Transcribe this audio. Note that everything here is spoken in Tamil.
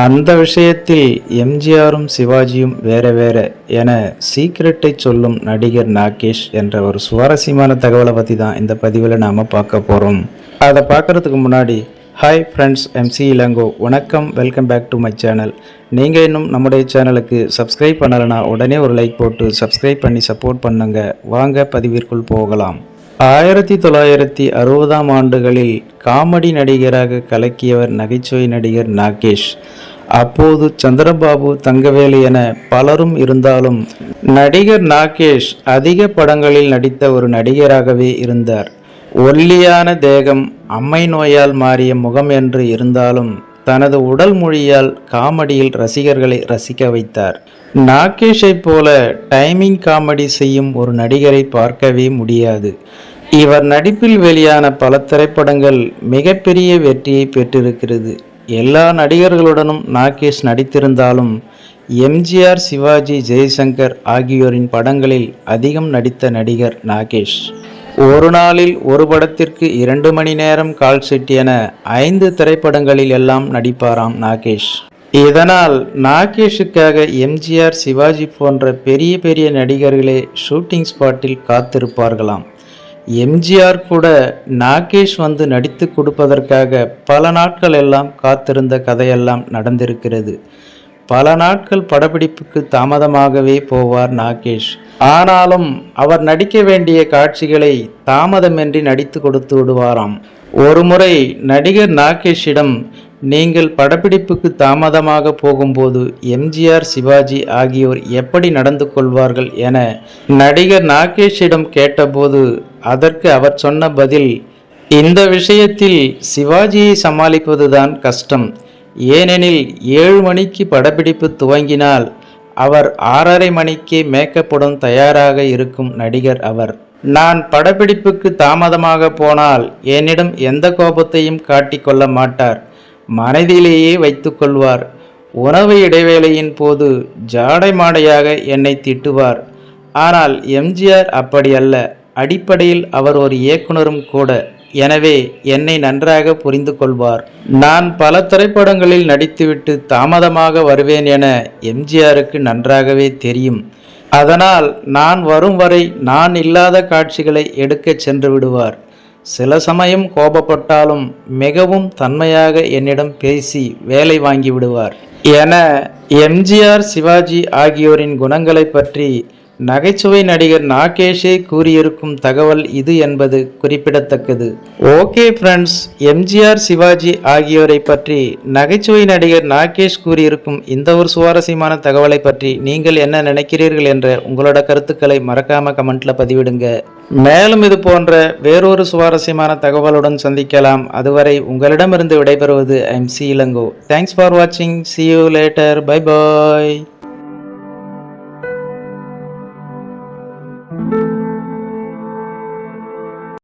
அந்த விஷயத்தில் எம்ஜிஆரும் சிவாஜியும் வேற வேற என சீக்ரெட்டை சொல்லும் நடிகர் நாகேஷ் என்ற ஒரு சுவாரஸ்யமான தகவலை பற்றி தான் இந்த பதிவில் நாம் பார்க்க போகிறோம். அதை பார்க்குறதுக்கு முன்னாடி ஹாய் ஃப்ரெண்ட்ஸ், MC இளங்கோ. வணக்கம், welcome back to my channel. நீங்கள் இன்னும் நம்முடைய சேனலுக்கு சப்ஸ்கிரைப் பண்ணலைன்னா உடனே ஒரு லைக் போட்டு சப்ஸ்கிரைப் பண்ணி சப்போர்ட் பண்ணுங்க. வாங்க பதிவிற்குள் போகலாம். 1960ஆம் ஆண்டுகளில் காமெடி நடிகராக கலக்கியவர் நகைச்சுவை நடிகர் நாகேஷ். அப்போது சந்திரபாபு, தங்கவேலு என பலரும் இருந்தாலும் நடிகர் நாகேஷ் அதிக படங்களில் நடித்த ஒரு நடிகராகவே இருந்தார். ஒல்லியான தேகம், அம்மை நோயால் மாறிய முகம் என்று இருந்தாலும் தனது உடல் மொழியால் காமெடியில் ரசிகர்களை ரசிக்க வைத்தார். நாகேஷை போல டைமிங் காமெடி செய்யும் ஒரு நடிகரை பார்க்கவே முடியாது. இவர் நடிப்பில் வெளியான பல திரைப்படங்கள் மிகப்பெரிய வெற்றியை பெற்றிருக்கிறது. எல்லா நடிகர்களுடனும் நாகேஷ் நடித்திருந்தாலும் எம்ஜிஆர், சிவாஜி, ஜெய்சங்கர் ஆகியோரின் படங்களில் அதிகம் நடித்த நடிகர் நாகேஷ். ஒரு நாளில் ஒரு படத்திற்கு 2 மணி நேரம் கால்ஷீட் என 5 திரைப்படங்களில் எல்லாம் நடிப்பாராம் நாகேஷ். இதனால் நாகேஷுக்காக எம்ஜிஆர், சிவாஜி போன்ற பெரிய பெரிய நடிகர்களே ஷூட்டிங் ஸ்பாட்டில் காத்திருப்பார்களாம். எம்ஜிஆர் கூட நாகேஷ் வந்து நடித்து கொடுப்பதற்காக பல நாட்கள் எல்லாம் காத்திருந்த கதையெல்லாம் நடந்திருக்கிறது. பல நாட்கள் படப்பிடிப்புக்கு தாமதமாகவே போவார் நாகேஷ். ஆனாலும் அவர் நடிக்க வேண்டிய காட்சிகளை தாமதமின்றி நடித்து கொடுத்து விடுவாராம். ஒருமுறை நடிகர் நாகேஷிடம், நீங்கள் படப்பிடிப்புக்கு தாமதமாக போகும்போது எம்ஜிஆர், சிவாஜி ஆகியோர் எப்படி நடந்து கொள்வார்கள் என நடிகர் நாகேஷிடம் கேட்டபோது அதற்கு அவர் சொன்ன பதில், இந்த விஷயத்தில் சிவாஜியை சமாளிப்பதுதான் கஷ்டம். ஏனெனில் 7 மணிக்கு படப்பிடிப்பு துவங்கினால் அவர் 6:30 மணிக்கே மேக்கப்புடன் தயாராக இருக்கும் நடிகர் அவர். நான் படப்பிடிப்புக்கு தாமதமாக போனால் என்னிடம் எந்த கோபத்தையும் காட்டிக்கொள்ள மாட்டார், மனதிலேயே வைத்து கொள்வார். உணவு இடைவேளையின் போது ஜாடை மாடையாக என்னை திட்டுவார். ஆனால் எம்ஜிஆர் அப்படி அல்ல. அடிப்படையில் அவர் ஒரு இயக்குனரும் கூட. எனவே என்னை நன்றாக புரிந்து கொள்வார். நான் பல திரைப்படங்களில் நடித்துவிட்டு தாமதமாக வருவேன் என எம்ஜிஆருக்கு நன்றாகவே தெரியும். அதனால் நான் வரும் வரை நான் இல்லாத காட்சிகளை எடுக்க சென்று விடுவார். சில சமயம் கோபப்பட்டாலும் மிகவும் தன்மையாக என்னிடம் பேசி வேலை வாங்கி விடுவார் என எம்ஜிஆர், சிவாஜி ஆகியோரின் குணங்களை பற்றி நகைச்சுவை நடிகர் நாகேஷே கூறியிருக்கும் தகவல் இது என்பது குறிப்பிடத்தக்கது. ஓகே ஃப்ரெண்ட்ஸ், எம்ஜிஆர், சிவாஜி ஆகியோரை பற்றி நகைச்சுவை நடிகர் நாகேஷ் கூறியிருக்கும் இந்த ஒரு சுவாரஸ்யமான தகவலை பற்றி நீங்கள் என்ன நினைக்கிறீர்கள் என்ற உங்களோட கருத்துக்களை மறக்காம கமெண்ட்ல பதிவிடுங்க. மேலும் இது போன்ற வேறொரு சுவாரஸ்யமான தகவலுடன் சந்திக்கலாம். அதுவரை உங்களிடமிருந்து விடைபெறுவது MC இளங்கோ. தேங்க்ஸ் ஃபார் வாட்சிங். See you later. Bye bye.